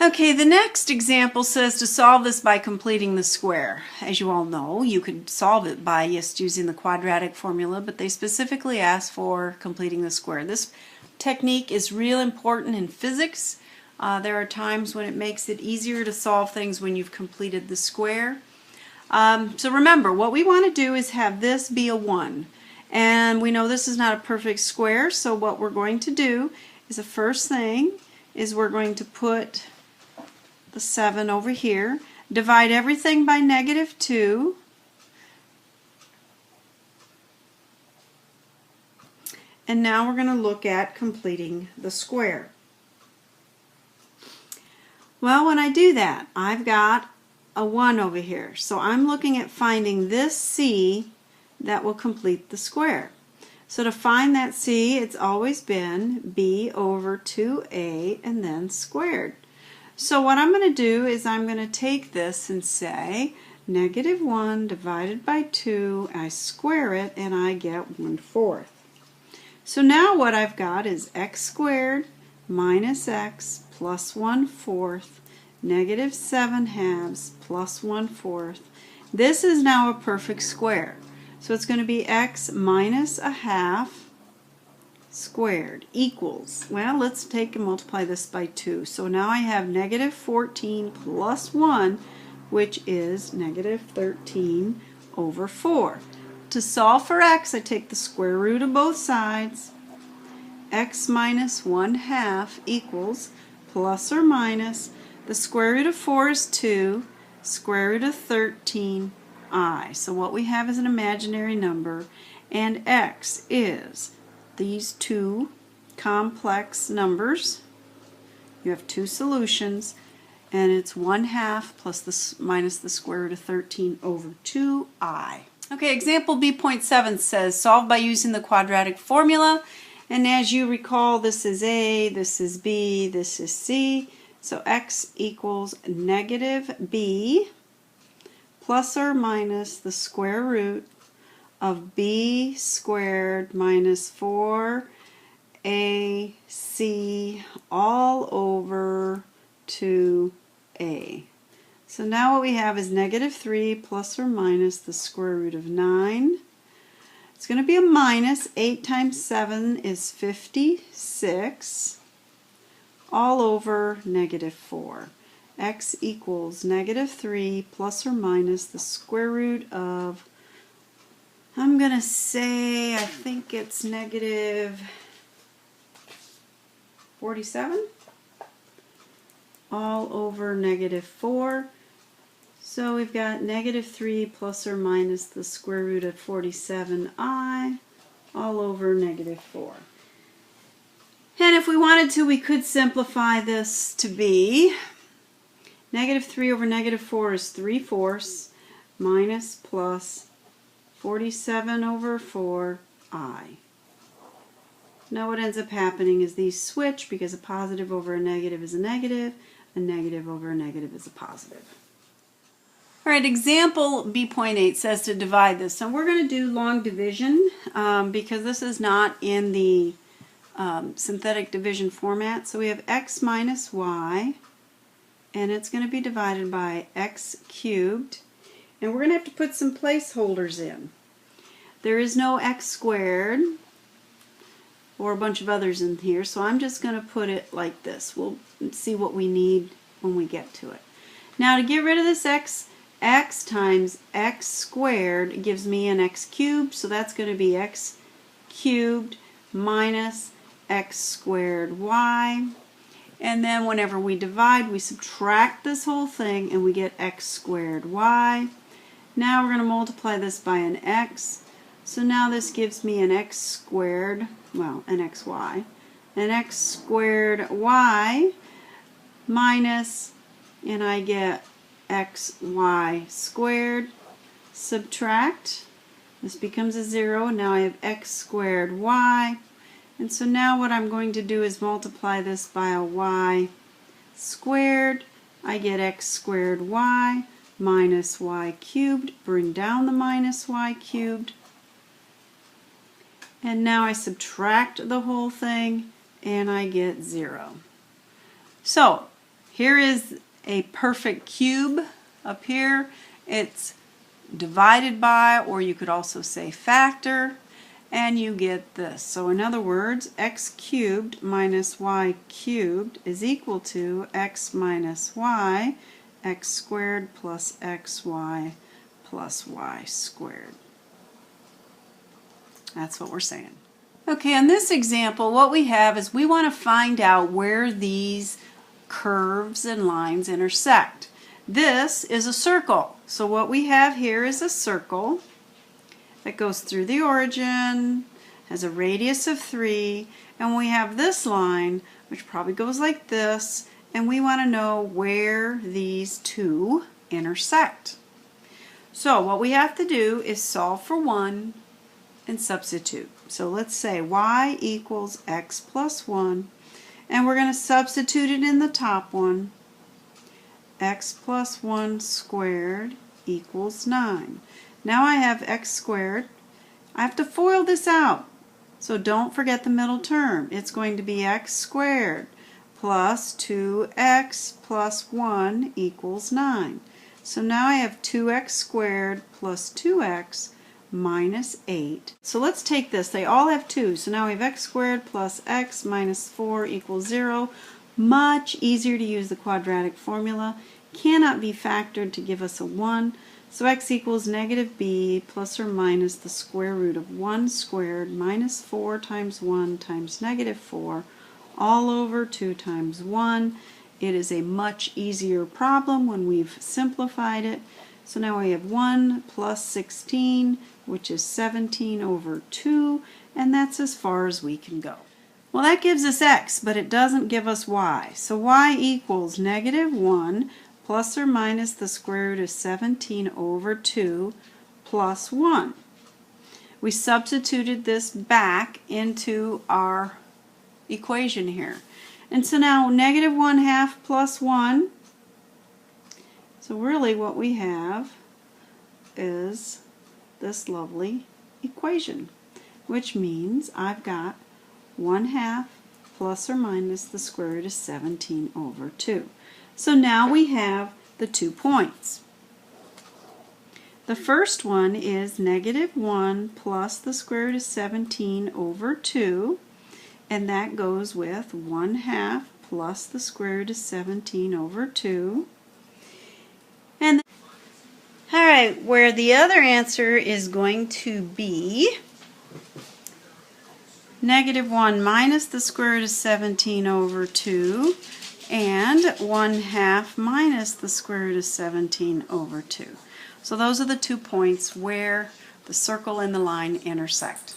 Okay, the next example says to solve this by completing the square. As you all know, you could solve it by just using the quadratic formula, but they specifically ask for completing the square. This technique is real important in physics. There are times when it makes it easier to solve things when you've completed the square. So remember, what we want to do is have this be a 1. And we know this is not a perfect square, so what we're going to do is the first thing is we're going to put the 7 over here, divide everything by -2, and now we're going to look at completing the square. Well, when I do that, I've got a 1 over here, so I'm looking at finding this C that will complete the square. So to find that C, it's always been B over 2A and then squared. So what I'm going to do is I'm going to take this and say -1 divided by 2, I square it and I get 1/4. So now what I've got is x squared minus x plus 1/4, -7/2 plus 1/4. This is now a perfect square. So it's going to be x minus 1/2 squared equals, well, let's take and multiply this by 2. So now I have -14 plus 1, which is -13 over 4. To solve for x, I take the square root of both sides. X minus 1/2 equals plus or minus the square root of 4 is 2, square root of 13i. So what we have is an imaginary number, and x is these two complex numbers. You have two solutions, and it's 1/2 plus minus the square root of 13 over 2i. Okay, example B.7 says solve by using the quadratic formula, and as you recall, this is A, this is B, this is C, so x equals -b plus or minus the square root of b squared minus 4ac all over 2a. So now what we have is -3 plus or minus the square root of 9. It's going to be a minus. 8 times 7 is 56 all over -4. X equals -3 plus or minus the square root of, I'm going to say, I think it's -47 all over -4. So we've got -3 plus or minus the square root of 47i all over -4. And if we wanted to, we could simplify this to be -3 over -4 is 3/4 minus plus 47 over 4i. Now what ends up happening is these switch because a positive over a negative is a negative over a negative is a positive. Alright, example B.8 says to divide this. So we're going to do long division because this is not in the synthetic division format. So we have x minus y, and it's going to be divided by x cubed. And we're going to have to put some placeholders in. There is no x squared or a bunch of others in here, so I'm just going to put it like this. We'll see what we need when we get to it. Now to get rid of this x times x squared gives me an x cubed, so that's going to be x cubed minus x squared y. And then whenever we divide, we subtract this whole thing and we get x squared y. Now we're going to multiply this by an x. So now this gives me an x squared, well, an xy. An x squared y minus, and I get xy squared. Subtract. This becomes a 0. Now I have x squared y. And so now what I'm going to do is multiply this by a y squared. I get x squared y minus y cubed. Bring down the minus y cubed. And now I subtract the whole thing and I get 0. So Here is a perfect cube up here. It's divided by, or you could also say factor, and you get this. So in other words, x cubed minus y cubed is equal to x minus y, x squared plus xy plus y squared. That's what we're saying. Okay, in this example, what we have is we want to find out where these curves and lines intersect. This is a circle. So what we have here is a circle that goes through the origin, has a radius of 3, and we have this line which probably goes like this, and we want to know where these two intersect. So what we have to do is solve for 1 and substitute. So let's say y equals x plus 1, and we're going to substitute it in the top one. X plus 1 squared equals 9. Now I have x squared. I have to FOIL this out. So don't forget the middle term. It's going to be x squared plus 2x plus 1 equals 9. So now I have 2x squared plus 2x minus 8. So let's take this. They all have 2. So now we have x squared plus x minus 4 equals 0. Much easier to use the quadratic formula. Cannot be factored to give us a 1. So x equals negative b plus or minus the square root of 1 squared minus 4 times 1 times negative 4 all over 2 times 1. It is a much easier problem when we've simplified it. So now we have 1 plus 16, which is 17 over 2, and that's as far as we can go. Well, that gives us x, but it doesn't give us y. So y equals negative 1 plus or minus the square root of 17 over 2 plus 1. We substituted this back into our equation here. And so now negative 1/2 plus 1. So really what we have is this lovely equation, which means I've got 1/2 plus or minus the square root of 17 over 2. So now we have the 2 points. The first one is negative 1 plus the square root of 17 over 2, and that goes with 1/2 plus the square root of 17 over 2. And alright, where the other answer is going to be negative 1 minus the square root of 17 over 2 and 1/2 minus the square root of 17 over 2. So those are the 2 points where the circle and the line intersect.